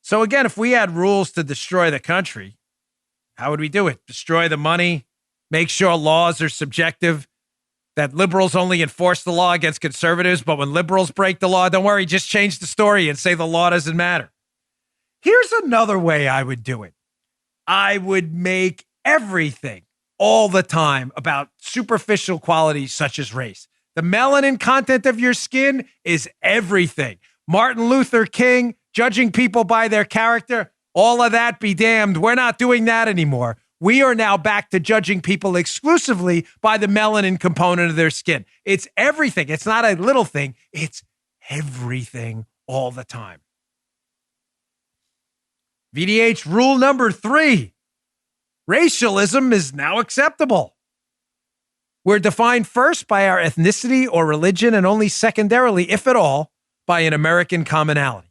So again, if we had rules to destroy the country, how would we do it? Destroy the money, make sure laws are subjective, that liberals only enforce the law against conservatives, but when liberals break the law, don't worry, just change the story and say the law doesn't matter. Here's another way I would do it. I would make everything all the time about superficial qualities such as race. The melanin content of your skin is everything. Martin Luther King, judging people by their character, all of that be damned. We're not doing that anymore. We are now back to judging people exclusively by the melanin component of their skin. It's everything. It's not a little thing. It's everything all the time. VDH rule number 3. Racialism is now acceptable. We're defined first by our ethnicity or religion and only secondarily, if at all, by an American commonality.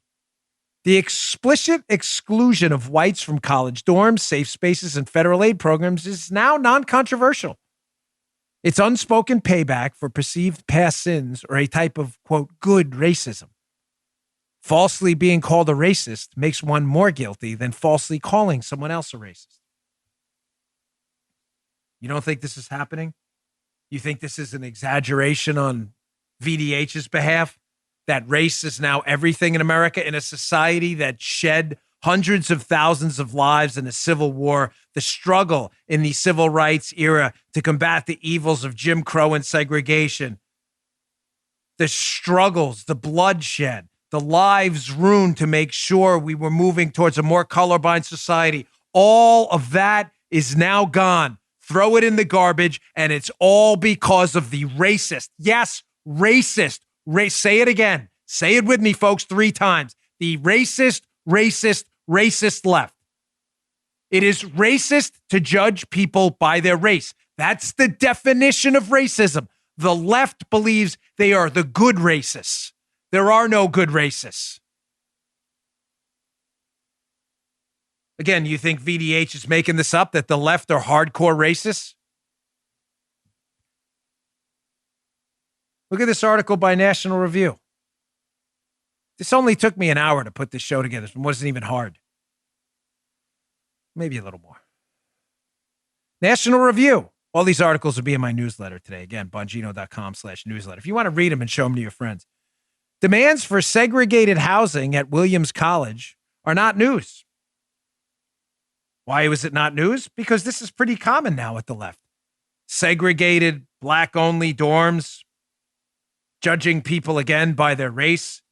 The explicit exclusion of whites from college dorms, safe spaces, and federal aid programs is now non-controversial. It's unspoken payback for perceived past sins or a type of, quote, good racism. Falsely being called a racist makes one more guilty than falsely calling someone else a racist. You don't think this is happening? You think this is an exaggeration on VDH's behalf? That race is now everything in America in a society that shed hundreds of thousands of lives in a civil war, the struggle in the civil rights era to combat the evils of Jim Crow and segregation, the struggles, the bloodshed, the lives ruined to make sure we were moving towards a more colorblind society. All of that is now gone. Throw it in the garbage, and it's all because of the racist. Yes, racist. Say it again. Say it with me, folks, 3 times. The racist left. It is racist to judge people by their race. That's the definition of racism. The left believes they are the good racists. There are no good racists. Again, you think VDH is making this up, that the left are hardcore racists? Look at this article by National Review. This only took me an hour to put this show together. It wasn't even hard. Maybe a little more. National Review. All these articles will be in my newsletter today. Again, bongino.com/newsletter. If you want to read them and show them to your friends. Demands for segregated housing at Williams College are not news. Why was it not news? Because this is pretty common now at the left. Segregated, black-only dorms, judging people again by their race.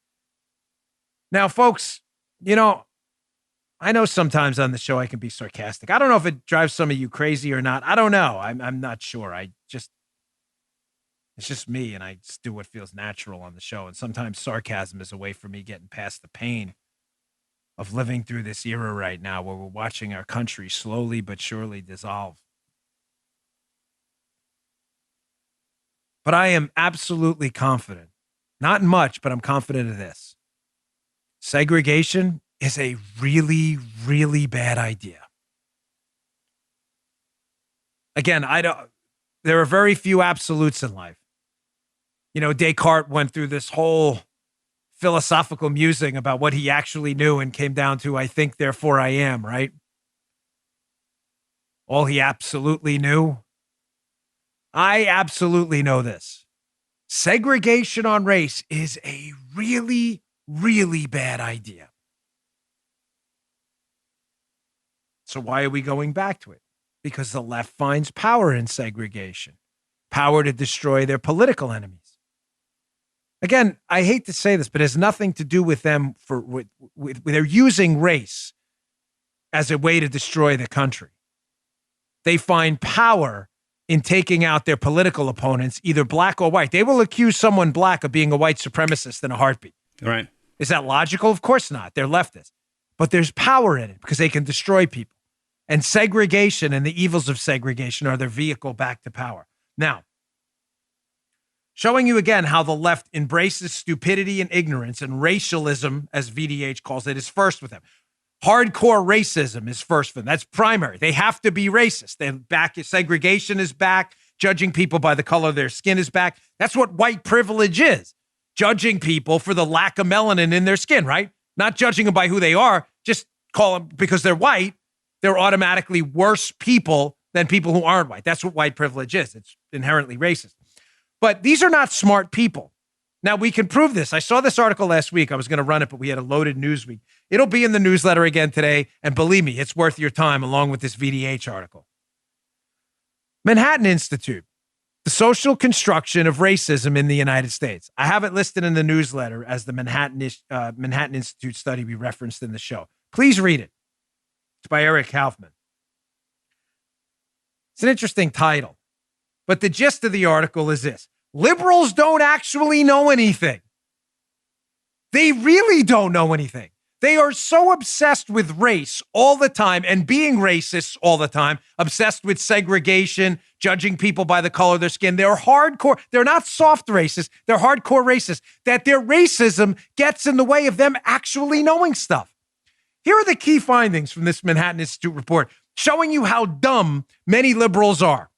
Now, folks, I know sometimes on the show I can be sarcastic. I don't know if it drives some of you crazy or not. I don't know. I'm not sure. It's just me, and I just do what feels natural on the show. And sometimes sarcasm is a way for me getting past the pain of living through this era right now where we're watching our country slowly but surely dissolve. But I am absolutely confident, not in much, but I'm confident of this. Segregation is a really, really bad idea. Again, there are very few absolutes in life. Descartes went through this whole philosophical musing about what he actually knew and came down to, I think, therefore I am, right? All he absolutely knew. I absolutely know this. Segregation on race is a really, really bad idea. So why are we going back to it? Because the left finds power in segregation, power to destroy their political enemies. Again, I hate to say this, but it has nothing to do with them they're using race as a way to destroy the country. They find power in taking out their political opponents, either black or white. They will accuse someone black of being a white supremacist in a heartbeat. Right. Is that logical? Of course not. They're leftists. But there's power in it because they can destroy people. And segregation and the evils of segregation are their vehicle back to power. Now, showing you again how the left embraces stupidity and ignorance, and racialism, as VDH calls it, is first with them. Hardcore racism is first for them. That's primary. They have to be racist. They're back. Segregation is back. Judging people by the color of their skin is back. That's what white privilege is. Judging people for the lack of melanin in their skin, right? Not judging them by who they are, just call them, because they're white, they're automatically worse people than people who aren't white. That's what white privilege is. It's inherently racist. But these are not smart people. Now, we can prove this. I saw this article last week. I was going to run it, but we had a loaded news week. It'll be in the newsletter again today. And believe me, it's worth your time along with this VDH article. Manhattan Institute, the social construction of racism in the United States. I have it listed in the newsletter as the Manhattan Institute study we referenced in the show. Please read it. It's by Eric Kaufman. It's an interesting title, but the gist of the article is this. Liberals don't actually know anything. They really don't know anything. They are so obsessed with race all the time and being racists all the time, obsessed with segregation, judging people by the color of their skin. They're hardcore. They're not soft racists. They're hardcore racists. That their racism gets in the way of them actually knowing stuff. Here are the key findings from this Manhattan Institute report showing you how dumb many liberals are.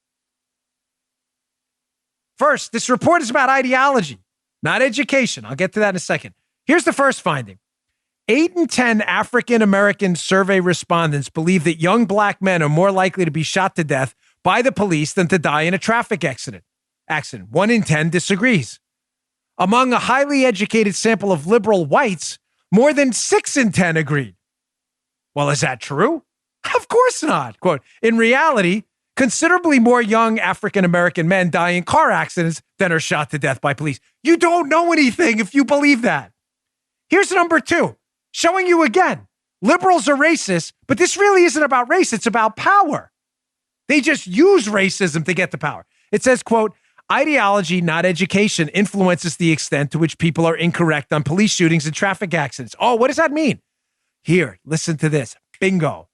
First, this report is about ideology, not education. I'll get to that in a second. Here's the first finding. 8 in 10 African-American survey respondents believe that young black men are more likely to be shot to death by the police than to die in a traffic accident. 1 in 10 disagrees. Among a highly educated sample of liberal whites, more than 6 in 10 agreed. Well, is that true? Of course not. Quote, in reality, considerably more young African-American men die in car accidents than are shot to death by police. You don't know anything if you believe that. Here's number 2, showing you again, liberals are racist, but this really isn't about race. It's about power. They just use racism to get the power. It says, quote, ideology, not education, influences the extent to which people are incorrect on police shootings and traffic accidents. Oh, what does that mean? Here, listen to this. Bingo.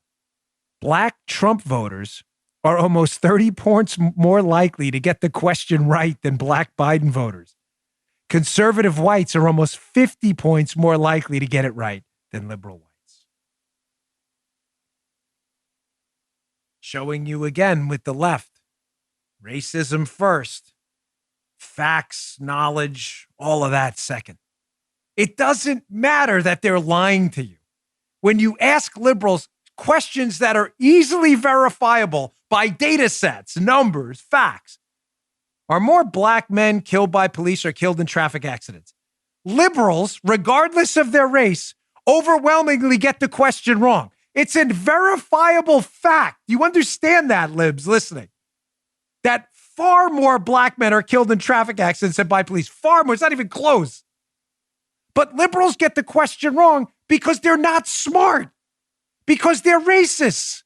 Black Trump voters are almost 30 points more likely to get the question right than black Biden voters. Conservative whites are almost 50 points more likely to get it right than liberal whites. Showing you again with the left. Racism first. Facts, knowledge, all of that second. It doesn't matter that they're lying to you. When you ask liberals questions that are easily verifiable by data sets, numbers, facts, are more black men killed by police or killed in traffic accidents? Liberals, regardless of their race, overwhelmingly get the question wrong. It's a verifiable fact. You understand that, libs listening? That far more black men are killed in traffic accidents than by police. Far more. It's not even close. But liberals get the question wrong because they're not smart, because they're racists.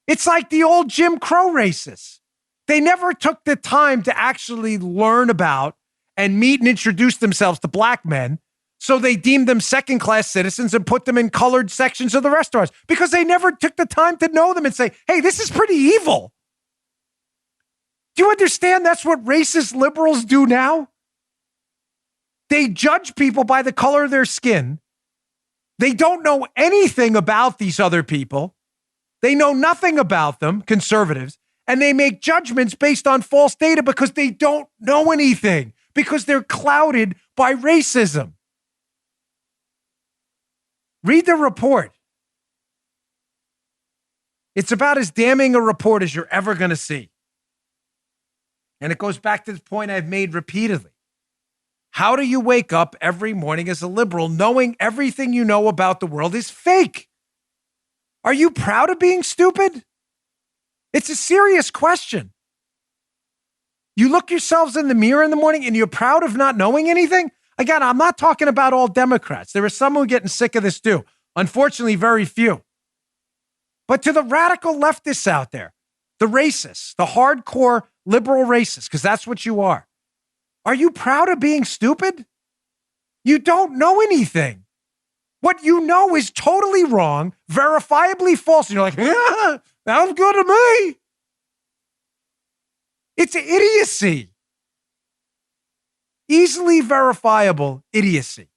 It's like the old Jim Crow racists. They never took the time to actually learn about and meet and introduce themselves to black men, so they deemed them second-class citizens and put them in colored sections of the restaurants because they never took the time to know them and say, hey, this is pretty evil. Do you understand that's what racist liberals do now? They judge people by the color of their skin. They don't know anything about these other people. They know nothing about them, conservatives, and they make judgments based on false data because they don't know anything, because they're clouded by racism. Read the report. It's about as damning a report as you're ever going to see. And it goes back to the point I've made repeatedly. How do you wake up every morning as a liberal knowing everything you know about the world is fake? Are you proud of being stupid? It's a serious question. You look yourselves in the mirror in the morning and you're proud of not knowing anything? Again, I'm not talking about all Democrats. There are some who are getting sick of this too. Unfortunately, very few. But to the radical leftists out there, the racists, the hardcore liberal racists, because that's what you are you proud of being stupid? You don't know anything. What you know is totally wrong, verifiably false. And you're like, yeah, sounds good to me. It's idiocy. Easily verifiable idiocy.